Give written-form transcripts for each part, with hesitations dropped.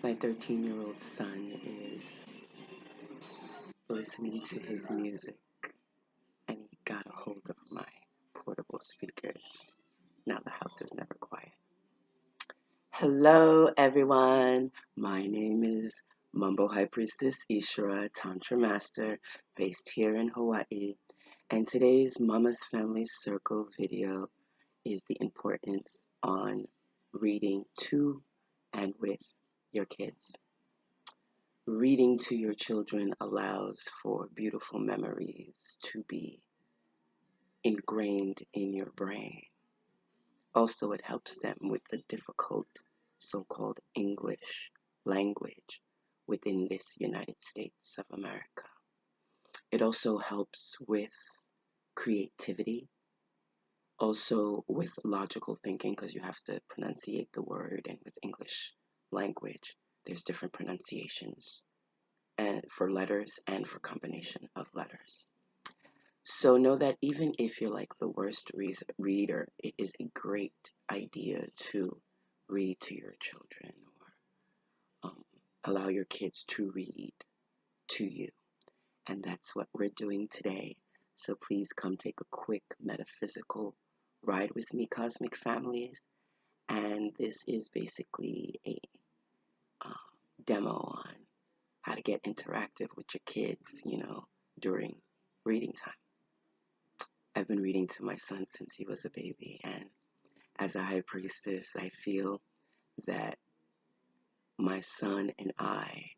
My 13-year-old son is listening to his music, and he got a hold of my portable speakers. Now the house is never quiet. Hello, everyone. My name is Mambo High Priestess Ishra, Tantra Master, based here in Hawaii. And today's Mama's Family Circle video is the importance on reading to and with your kids. Reading to your children allows for beautiful memories to be ingrained in your brain. Also, it helps them with the difficult so-called English language within this United States of America. It also helps with creativity, also with logical thinking, because you have to pronunciate the word, and with English language, there's different pronunciations and for letters and for combination of letters. So know that even if you're like the worst reader, it is a great idea to read to your children, or allow your kids to read to you. And that's what we're doing today. So please come take a quick metaphysical ride with me, Cosmic Families. And this is basically a demo on how to get interactive with your kids, during reading time. I've been reading to my son since he was a baby, and as a high priestess, I feel that my son and I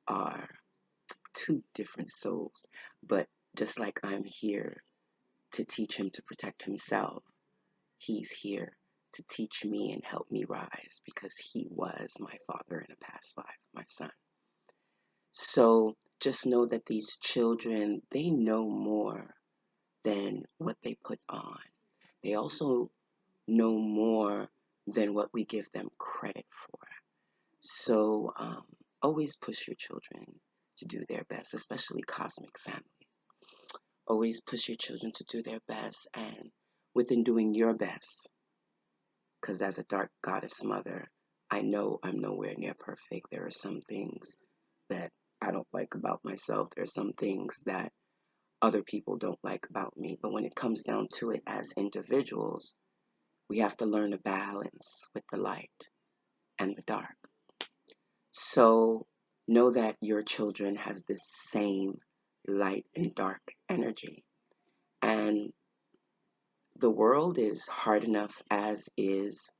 are two different souls, but just like I'm here to teach him to protect himself, he's here to teach me and help me rise, because he was my father in a past life, my son. So just know that these children, they know more than what they put on. They also know more than what we give them credit for. So always push your children to do their best, especially cosmic families. Always push your children to do their best, and within doing your best, because as a dark goddess mother, I know I'm nowhere near perfect. There are some things that I don't like about myself. There are some things that other people don't like about me. But when it comes down to it, as individuals, we have to learn to balance with the light and the dark. So know that your children has this same light and dark energy. And the world is hard enough as is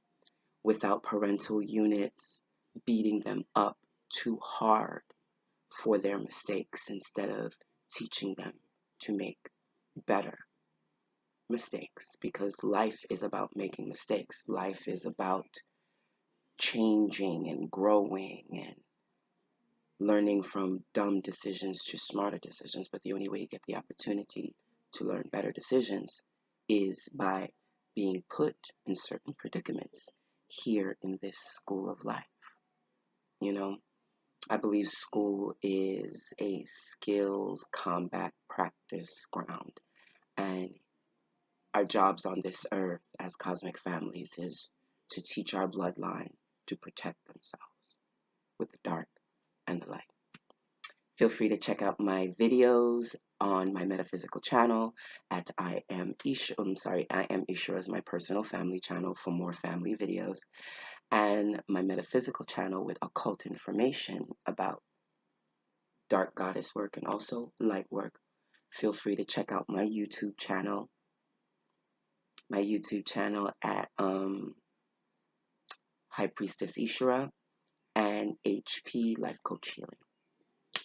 without parental units beating them up too hard for their mistakes, instead of teaching them to make better mistakes, because life is about making mistakes. Life is about changing and growing and learning from dumb decisions to smarter decisions. But the only way you get the opportunity to learn better decisions is by being put in certain predicaments here in this school of life. I believe school is a skills combat practice ground, and our jobs on this earth as cosmic families is to teach our bloodline to protect themselves with the dark and the light. Feel free to check out my videos on my metaphysical channel at I Am Ishra is my personal family channel for more family videos, and my metaphysical channel with occult information about dark goddess work and also light work. Feel free to check out my YouTube channel. At High Priestess Ishra and HP Life Coach Healing.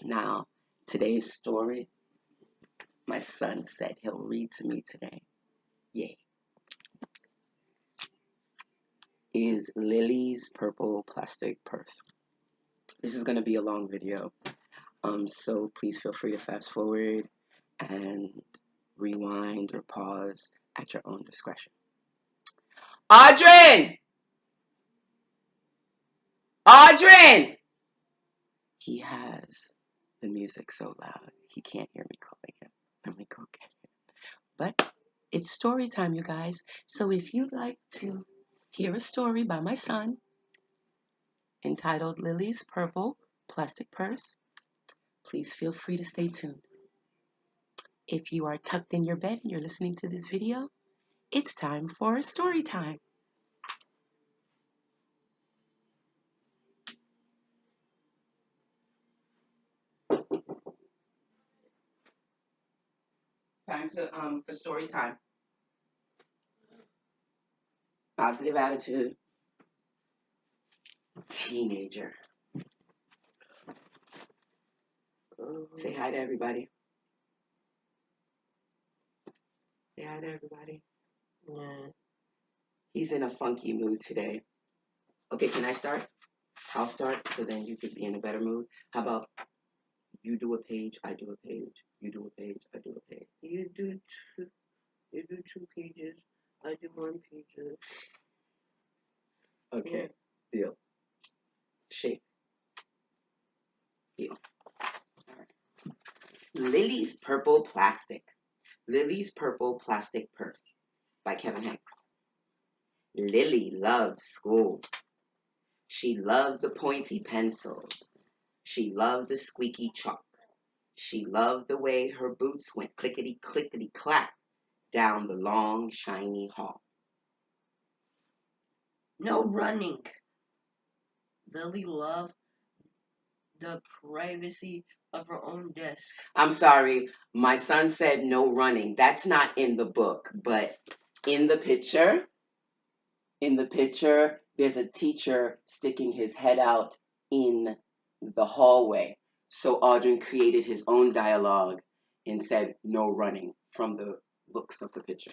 Now, today's story, my son said he'll read to me today. Yay. Is Lily's Purple Plastic Purse. This is going to be a long video, so please feel free to fast forward and rewind or pause at your own discretion. Audrey! He has the music so loud, he can't hear me calling him. Let me go get him. But it's story time, you guys. So if you'd like to hear a story by my son, entitled Lily's Purple Plastic Purse. Please feel free to stay tuned. If you are tucked in your bed and you're listening to this video, it's time for story time. Time for story time. Positive attitude. Teenager. Say hi to everybody. Say hi to everybody. Yeah. He's in a funky mood today. Okay, can I start? I'll start so then you could be in a better mood. How about you do a page, I do a page. You do a page, I do a page. You do two pages, I do one page. Okay, yeah. Deal. Shape. Deal. Right. Lily's Purple Plastic. Lily's Purple Plastic Purse by Kevin Hanks. Lily loved school. She loved the pointy pencils. She loved the squeaky chalk. She loved the way her boots went clickety-clickety-clack down the long, shiny hall. No running. Lily loved the privacy of her own desk. I'm sorry, my son said no running. That's not in the book, but in the picture, there's a teacher sticking his head out in the hallway. So Audrey created his own dialogue and said no running from the looks of the picture.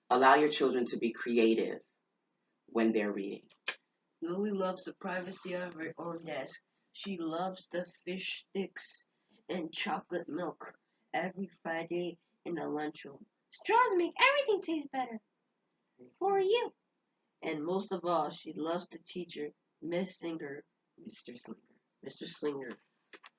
Allow your children to be creative when they're reading. Lily loves the privacy of her own desk. She loves the fish sticks and chocolate milk every Friday in the lunchroom. Straws make everything taste better. For you. And most of all, she loves the teacher, Miss Singer. Mr. Slinger. Mr. Slinger.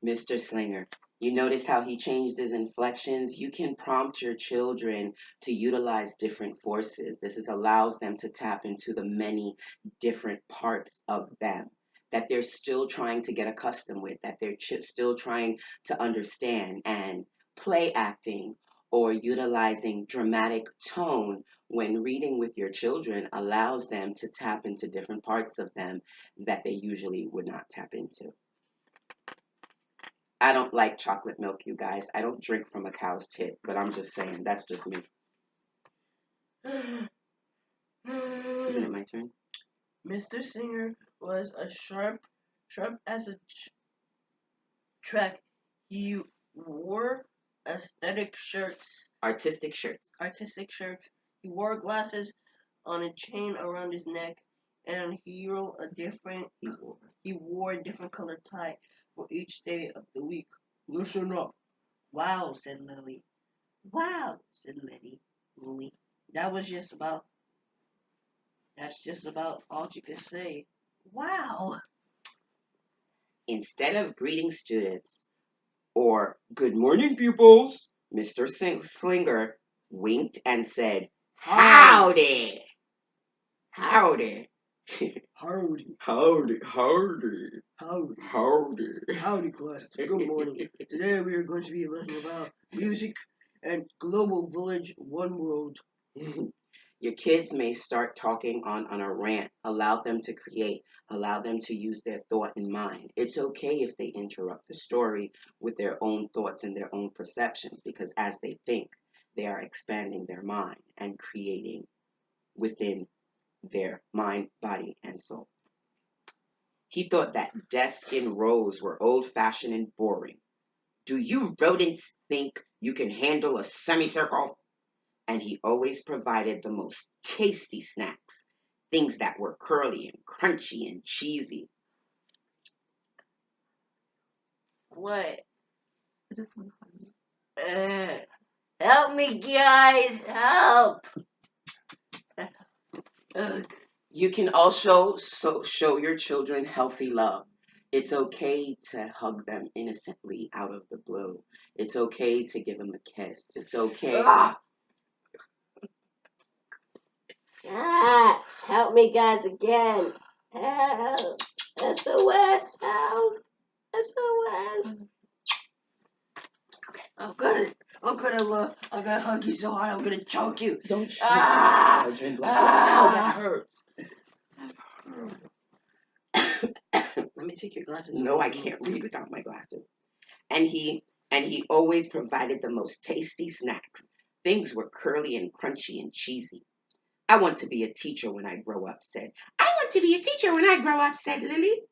Mr. Slinger. You notice how he changed his inflections? You can prompt your children to utilize different forces. This allows them to tap into the many different parts of them that they're still trying to get accustomed with, that they're still trying to understand. And play acting or utilizing dramatic tone when reading with your children allows them to tap into different parts of them that they usually would not tap into. I don't like chocolate milk, you guys. I don't drink from a cow's tit, but I'm just saying, that's just me. Isn't it my turn? Mr. Singer was a sharp as a track. He wore artistic shirts. He wore glasses on a chain around his neck, and he wore a different colored tie for each day of the week. Listen up. Wow, said Lily. Wow, said Louie. That's just about all she could say. Wow. Instead of greeting students or good morning, pupils, Mr. Slinger winked and said, howdy. Howdy. Howdy. Howdy. Howdy. Howdy. Howdy, class. Good morning. Today we are going to be learning about music and Global Village One World. Your kids may start talking on a rant. Allow them to create. Allow them to use their thought and mind. It's okay if they interrupt the story with their own thoughts and their own perceptions, because as they think, they are expanding their mind and creating within their mind, body, and soul. He thought that desks in rows were old-fashioned and boring. Do you rodents think you can handle a semicircle? And he always provided the most tasty snacks, things that were curly and crunchy and cheesy. What? Help me, guys! Help! You can also show your children healthy love. It's okay to hug them innocently out of the blue. It's okay to give them a kiss. It's okay. Help me, guys, again. Help. SOS, help! SOS! Okay, I'm gonna hug you so hard, I'm gonna choke you. Don't choke my children. Ow, that hurts. Let me take your glasses. No, I can't read without my glasses. And he always provided the most tasty snacks. Things were curly and crunchy and cheesy. I want to be a teacher when I grow up, said. I want to be a teacher when I grow up, said Lily.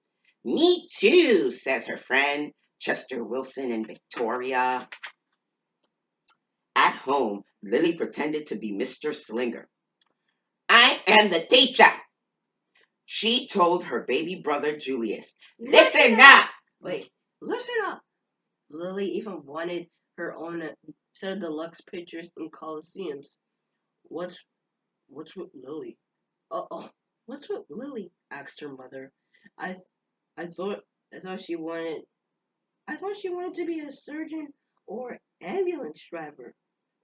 Me too, says her friend, Chester Wilson and Victoria. At home, Lily pretended to be Mr. Slinger. I am the teacher, she told her baby brother Julius. Listen up! Wait, listen up! Lily even wanted her own set of deluxe pictures in coliseums. What's with Lily? What's with Lily? Asked her mother. I thought she wanted to be a surgeon or ambulance driver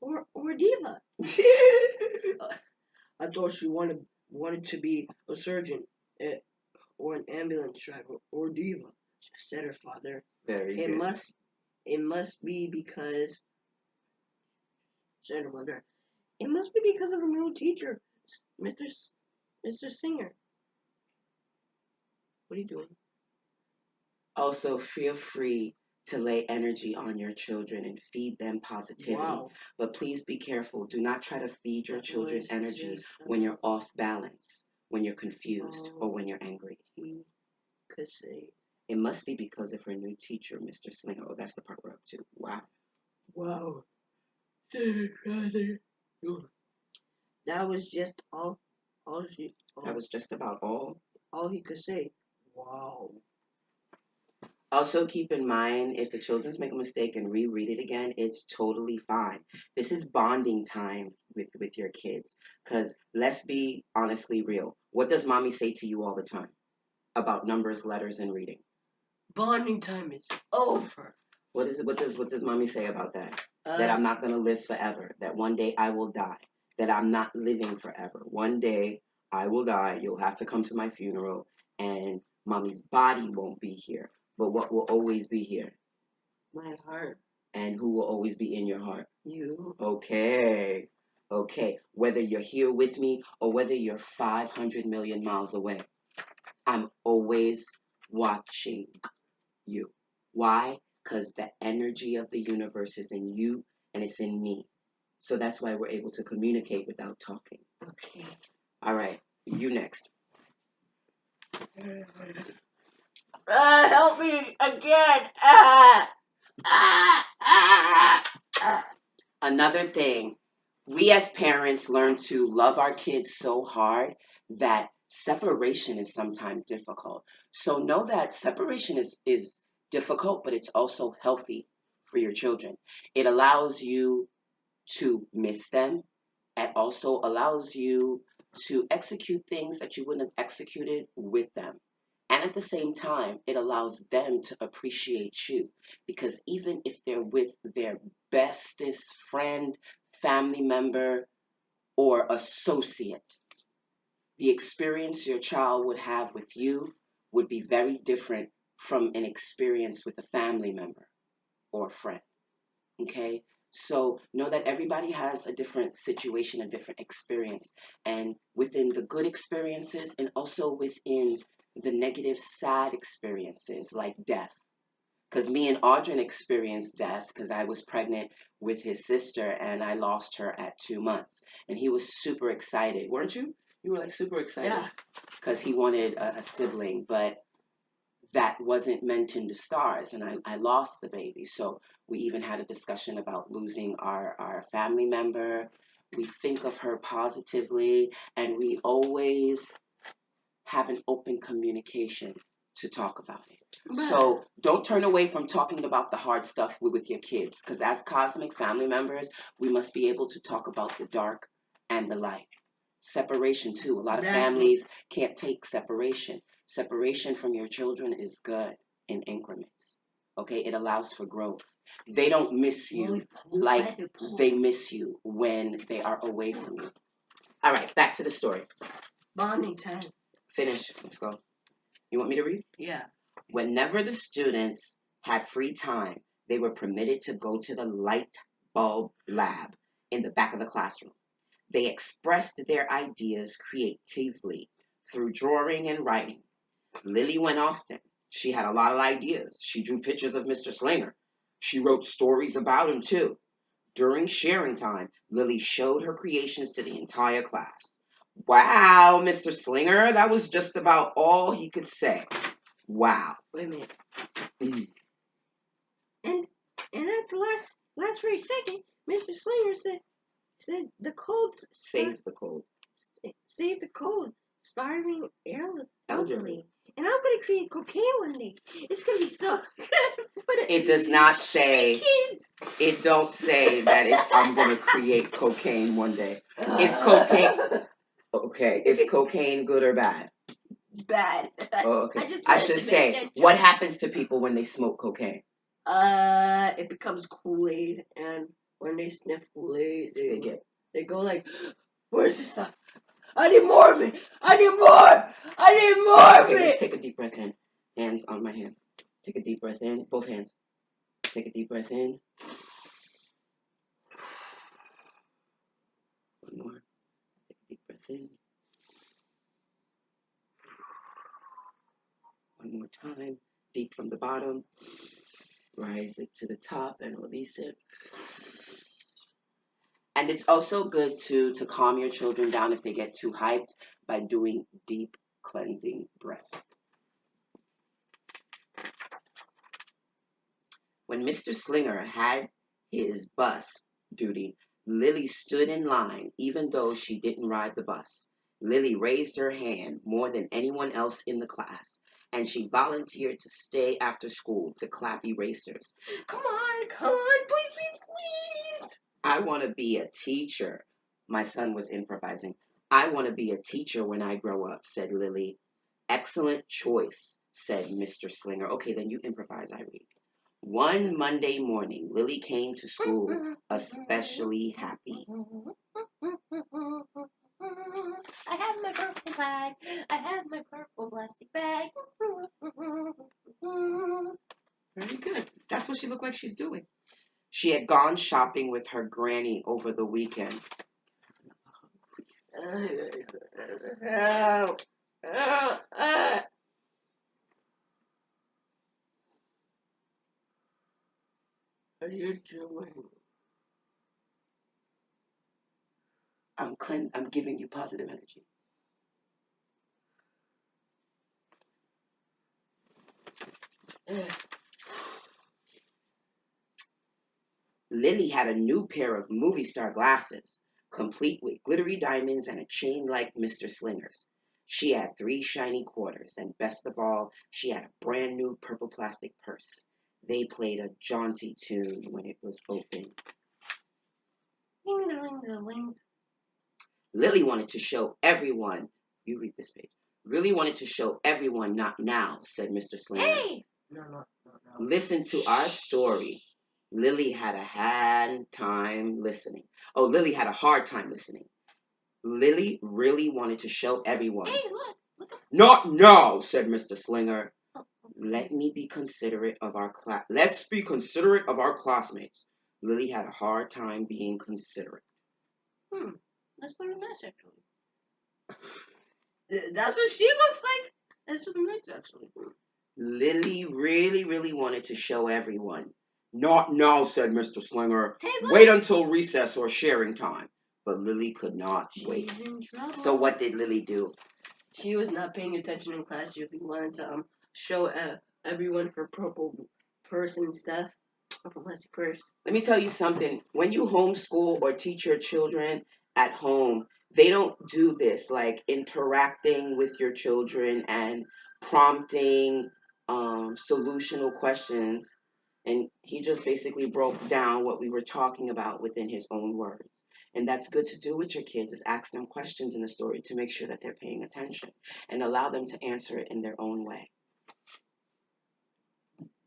or diva. I thought she wanted to be a surgeon or an ambulance driver or diva, said her father. Very good. It must be because, said her mother. It must be because of her new teacher, Mr. Singer. What are you doing? Also, feel free to lay energy on your children and feed them positivity. Wow. But please be careful. Do not try to feed your children energy when you're off balance, when you're confused, or when you're angry. He could say. It must be because of her new teacher, Mr. Slinger. Oh, that's the part we're up to. Wow. Wow. That was just all that was just about all he could say. Wow. Also, keep in mind, if the children make a mistake and reread it again, it's totally fine. This is bonding time with your kids. Because let's be honestly real. What does mommy say to you all the time about numbers, letters, and reading? Bonding time is over. What does mommy say about that? That I'm not gonna live forever. That one day I will die. That I'm not living forever. One day I will die. You'll have to come to my funeral, and mommy's body won't be here. But what will always be here? My heart. And who will always be in your heart? You. Okay. Whether you're here with me or whether you're 500 million miles away, I'm always watching you. Why? Because the energy of the universe is in you and it's in me. So that's why we're able to communicate without talking. Okay. All right. You next. Help me again. Another thing, we as parents learn to love our kids so hard that separation is sometimes difficult. So know that separation is difficult, but it's also healthy for your children. It allows you to miss them. It also allows you to execute things that you wouldn't have executed with them. And at the same time, it allows them to appreciate you because even if they're with their bestest friend, family member, or associate, the experience your child would have with you would be very different from an experience with a family member or a friend. Okay? So know that everybody has a different situation, a different experience. And within the good experiences and also within the negative, sad experiences like death. Because me and Audrey experienced death because I was pregnant with his sister and I lost her at 2 months. And he was super excited. Weren't you? You were like super excited. Yeah. Because he wanted a sibling. But that wasn't meant in the stars, and I lost the baby. So we even had a discussion about losing our family member. We think of her positively, and we always have an open communication to talk about it. So don't turn away from talking about the hard stuff with your kids, because as cosmic family members, we must be able to talk about the dark and the light. Separation too. A lot of families can't take separation. Separation from your children is good in increments. Okay, it allows for growth. They don't miss you like they miss you when they are away from you. All right, back to the story. Bonding time. Finish. Let's go. You want me to read? Yeah. Whenever the students had free time, they were permitted to go to the light bulb lab in the back of the classroom. They expressed their ideas creatively through drawing and writing. Lily went often. She had a lot of ideas. She drew pictures of Mr. Slinger. She wrote stories about him, too. During sharing time, Lily showed her creations to the entire class. Wow, Mr. Slinger, that was just about all he could say. Wow. Wait a minute. And at the last very second, Mr. Slinger said the cold Save the cold. Save the cold. Starving elderly. And I'm gonna create cocaine one day. It's gonna be so good. It does not say. Kids. It don't say that I'm gonna create cocaine one day. Is cocaine okay? Is cocaine good or bad? Bad. Oh, okay. I should say, what happens to people when they smoke cocaine? It becomes Kool-Aid, and when they sniff Kool-Aid, they go like, "Where's this stuff? I need more of it. I need more. I need more of it." Okay, let's take a deep breath in. Hands on my hands. Take a deep breath in. Both hands. Take a deep breath in. One more. Take a deep breath in. One more time. Deep from the bottom. Rise it to the top and release it. And it's also good to calm your children down if they get too hyped by doing deep cleansing breaths. When Mr. Slinger had his bus duty, Lily stood in line even though she didn't ride the bus. Lily raised her hand more than anyone else in the class, and she volunteered to stay after school to clap erasers. Come on, please, please, please. I want to be a teacher. My son was improvising. I want to be a teacher when I grow up, said Lily. Excellent choice, said Mr. Slinger. Okay, then you improvise, I read. One Monday morning, Lily came to school especially happy. I have my purple bag. I have my purple plastic bag. Very good. That's what she looked like she's doing. She had gone shopping with her granny over the weekend. What are you doing? I'm giving you positive energy. Lily had a new pair of movie star glasses, complete with glittery diamonds and a chain like Mr. Slinger's. She had 3 shiny quarters, and best of all, she had a brand new purple plastic purse. They played a jaunty tune when it was open. Lily wanted to show everyone. You read this page. Really wanted to show everyone, not now, said Mr. Slinger. Hey! No. Listen to our story. Lily had a hard time listening. Oh, Lily had a hard time listening. Lily really wanted to show everyone. Hey, look. Not now, said Mr. Slinger. Let's be considerate of our classmates. Lily had a hard time being considerate. That's very nice, actually. That's what she looks like. That's really nice, actually. Lily really wanted to show everyone. Not now, said Mr. Slinger. Hey, wait until recess or sharing time. But Lily could not wait. In trouble. So what did Lily do? She was not paying attention in class. She wanted to show everyone her purple purse and stuff. Purple plastic purse. Let me tell you something. When you homeschool or teach your children at home, they don't do this, like interacting with your children and prompting solutional questions. And he just basically broke down what we were talking about within his own words. And that's good to do with your kids, is ask them questions in the story to make sure that they're paying attention and allow them to answer it in their own way.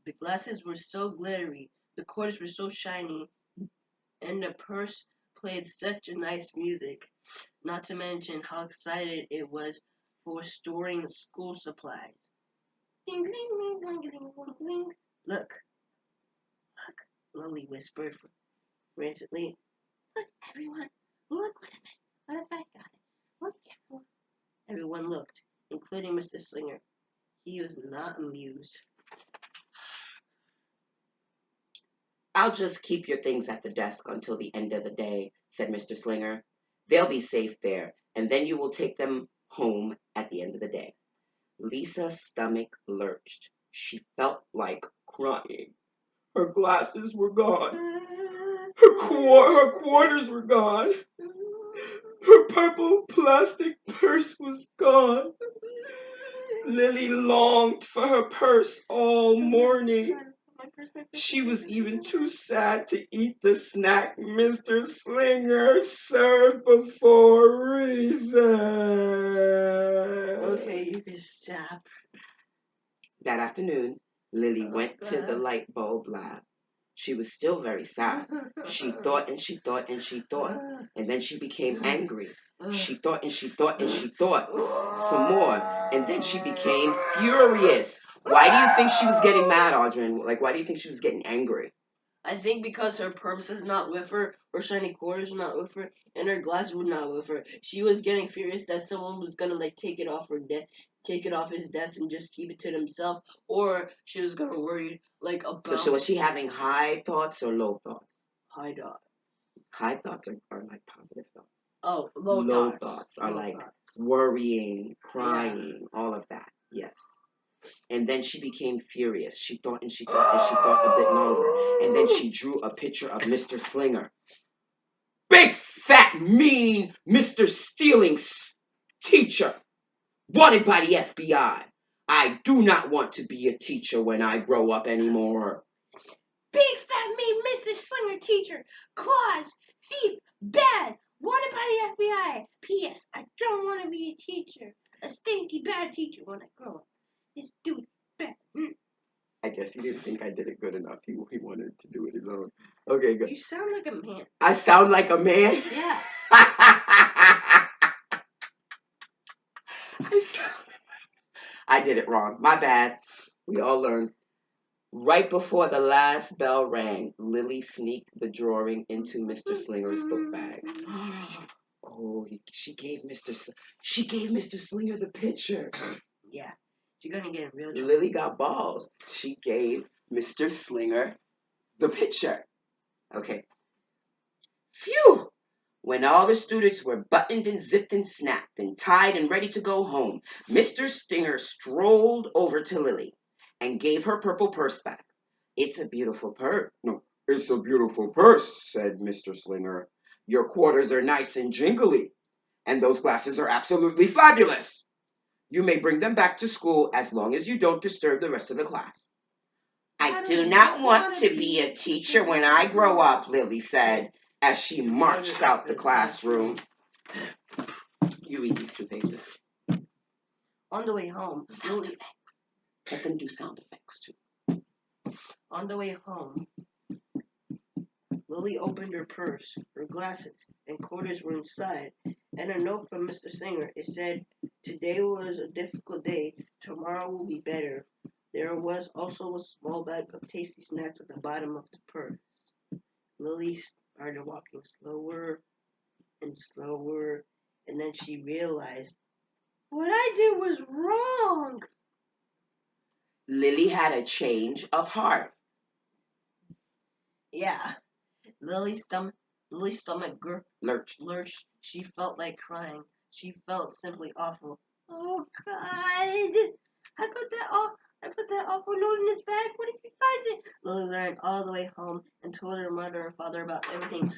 The glasses were so glittery, the quarters were so shiny, and the purse played such a nice music, not to mention how excited it was for storing school supplies. Ding, ding, ding, ding, ding, ding, ding. Look, Lily whispered frantically. Look, everyone. Look what if I got it? Look, everyone. Everyone looked, including Mr. Slinger. He was not amused. I'll just keep your things at the desk until the end of the day, said Mr. Slinger. They'll be safe there, and then you will take them home at the end of the day. Lisa's stomach lurched. She felt like crying. Her glasses were gone. Her quarters were gone. Her purple plastic purse was gone. Lily longed for her purse all morning. She was even too sad to eat the snack Mr. Slinger served before recess. Okay, you can stop. That afternoon, Lily went to the light bulb lab. She was still very sad. She thought and she thought and she thought, and then she became angry. She thought and she thought and she thought some more, and then she became furious. Why do you think she was getting mad, Audrey? Like, why do you think she was getting angry? I think because her purse is not with her, her shiny quarters are not with her, and her glasses were not with her. She was getting furious that someone was gonna like take it off his desk and just keep it to themselves, or she was gonna worry like about. So was she having high thoughts or low thoughts? High thoughts. High thoughts are like positive thoughts. Oh, low thoughts are like worrying, crying, all of that. Yes. And then she became furious. She thought and she thought and she thought a bit longer. And then she drew a picture of Mr. Slinger. Big, fat, mean Mr. Stealing teacher. Wanted by the FBI. I do not want to be a teacher when I grow up anymore. Big, fat, mean Mr. Slinger teacher. Claws, thief, bad. Wanted by the FBI. P.S. I don't want to be a teacher. A stinky bad teacher when I grow up. This dude bad. I guess he didn't think I did it good enough. He wanted to do it his own. Okay, good. You sound like a man. I sound like a man? Yeah. I did it wrong. My bad. We all learn. Right before the last bell rang, Lily sneaked the drawing into Mr. Slinger's book bag. Oh, she gave Mr. Slinger the picture. Yeah, she's gonna get in real trouble. Lily got balls. She gave Mr. Slinger the picture. Okay. Phew! When all the students were buttoned and zipped and snapped and tied and ready to go home, Mr. Stinger strolled over to Lily and gave her purple purse back. It's a beautiful purse. No, it's a beautiful purse, said Mr. Slinger. Your quarters are nice and jingly, and those glasses are absolutely fabulous. You may bring them back to school as long as you don't disturb the rest of the class. I do not want to be a teacher when I grow up, Lily said, as she marched out the classroom. You read these 2 pages. On the way home, Sound effects. Let them do sound effects too. On the way home, Lily opened her purse. Her glasses and quarters were inside, and a note from Mr. Singer. It said, "Today was a difficult day. Tomorrow will be better." There was also a small bag of tasty snacks at the bottom of the purse. Lily started walking slower and slower, and then she realized, what I did was wrong. Lily had a change of heart. Yeah. Lily's stomach lurched. She felt like crying. She felt simply awful. Oh God! I put that awful note in his bag. What if he finds it? Lily ran all the way home and told her mother and father about everything.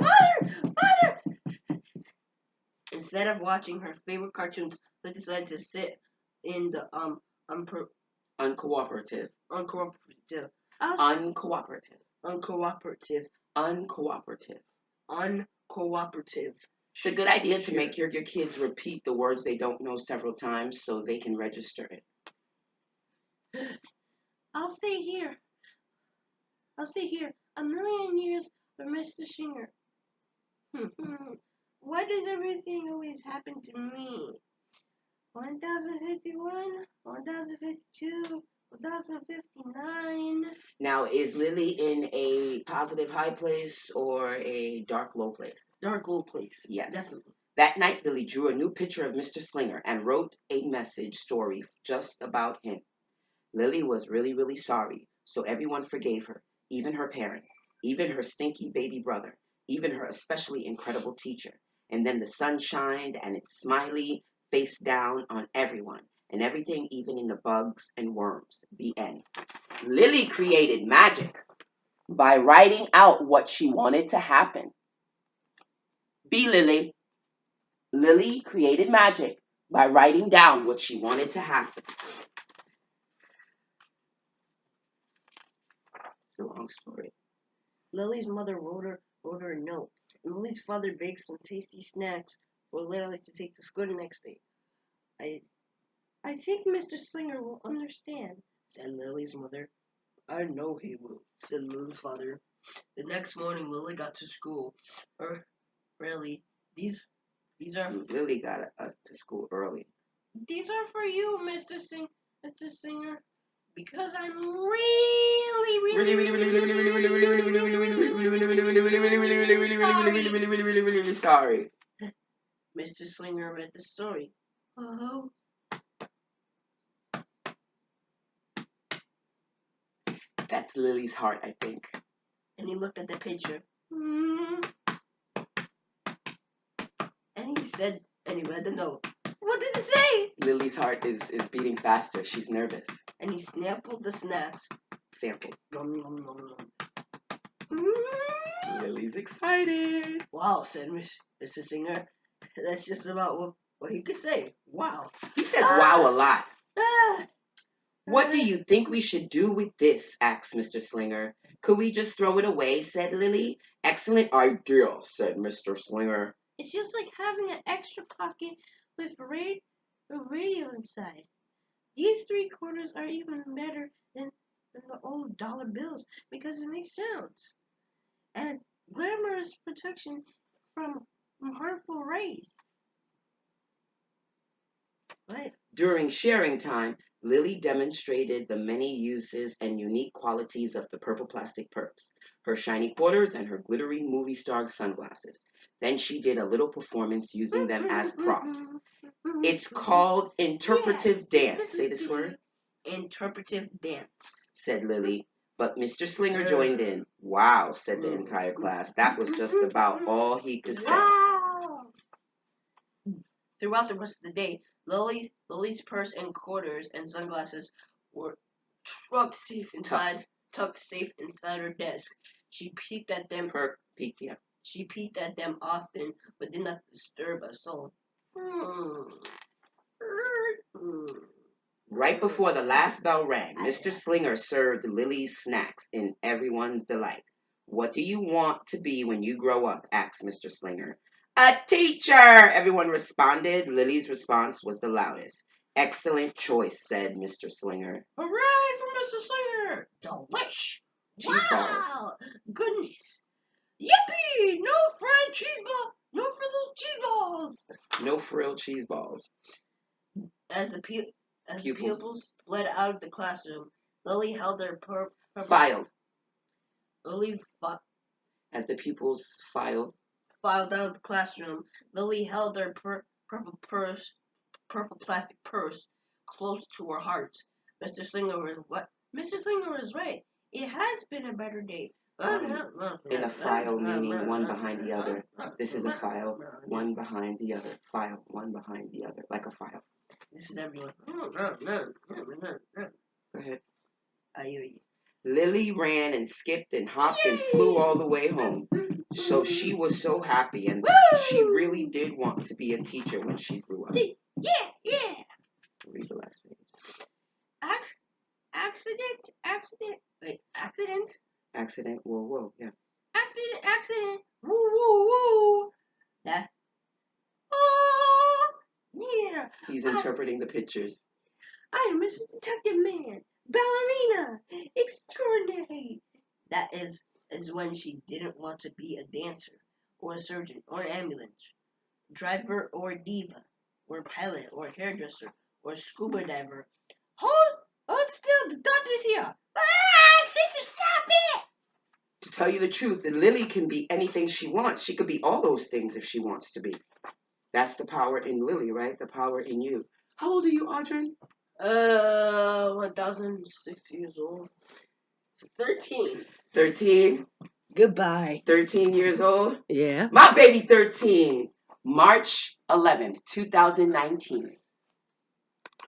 Father! Instead of watching her favorite cartoons, Lily decided to sit in the Uncooperative. It's a good idea to make your kids repeat the words they don't know several times so they can register it. I'll stay here a million years for Mr. Singer. Why does everything always happen to me? 1051, 1052, 1059. Now, is Lily in a positive high place or a dark low place? Dark low place. Yes. Definitely. That night, Lily drew a new picture of Mr. Slinger and wrote a message story just about him. Lily was really, really sorry, so everyone forgave her, even her parents, even her stinky baby brother, even her especially incredible teacher. And then the sun shined and its smiley face down on everyone and everything, even in the bugs and worms. The end. Lily created magic by writing out what she wanted to happen. Be Lily. Lily created magic by writing down what she wanted to happen. It's a long story. Lily's mother wrote her a note. And Lily's father baked some tasty snacks for Lily to take to school the next day. I think Mr. Slinger will understand, said Lily's mother. I know he will, said Lily's father. The next morning, Lily got to school. Really, these are Lily got to school early. These are for you, Mr. Singer, because I'm really sorry. Mr. Slinger read the story. Oh. That's Lily's heart, I think. And he looked at the picture. And he said, and he read the note. What did it say? Lily's heart is beating faster. She's nervous. And he sampled the snacks. Sample. Nom, nom, nom, nom. Lily's excited. Wow, said Mr. Singer. That's just about what he could say. Wow. He says wow a lot. What do you think we should do with this? Asked Mr. Slinger. Could we just throw it away? Said Lily. Excellent idea, said Mr. Slinger. It's just like having an extra pocket with a radio inside. These 3/4 are even better than the old dollar bills because it makes sounds. And glamorous protection from harmful rays. What? During sharing time, Lily demonstrated the many uses and unique qualities of the purple plastic perps, her shiny quarters, and her glittery movie star sunglasses. Then she did a little performance using them as props. It's called interpretive dance. Say this word. Interpretive dance, said Lily. But Mr. Slinger joined in. Wow, said the entire class. That was just about all he could say. Wow. Throughout the rest of the day, Lily's purse and quarters and sunglasses were tucked safe inside her desk. She peeked at them. She peeked at them often, but did not disturb a soul. Right before the last bell rang, Mr. Slinger served Lily's snacks in everyone's delight. What do you want to be when you grow up? Asked Mr. Slinger. A teacher, everyone responded. Lily's response was the loudest. Excellent choice, said Mr. Slinger. Hooray for Mr. Slinger! Delish! Cheese balls. Wow! Goodness! Yippee! No fried cheese ball! No frizzled cheese balls! No frilled cheese balls. As the pupils fled out of the classroom, Lily held her filed. As the pupils filed out of the classroom, Lily held her purple plastic purse close to her heart. Mr. Slinger was right. It has been a better day. In a file, meaning one behind the other. This is a file, one behind the other. File, one behind the other, like a file. This is everyone. Go ahead. I hear you. Lily ran and skipped and hopped and flew all the way home. So she was so happy, and she really did want to be a teacher when she grew up. Yeah. Read the last page. Accident. Whoa. Yeah. Accident. Woo. That. Oh, yeah. He's interpreting the pictures. I am Mr. Detective Man. Ballerina. Extraordinary. That is when she didn't want to be a dancer or a surgeon or an ambulance driver or a diva or pilot, or hairdresser, or scuba diver. Hold still, the doctor's here. Ah, sister, stop it! To tell you the truth, and Lily can be anything she wants. She could be all those things if she wants to be. That's the power in Lily, right? The power in you. How old are you, Audrey? 1,006 years old. 13. 13? Goodbye. 13 years old? Yeah. My baby 13. March 11th, 2019.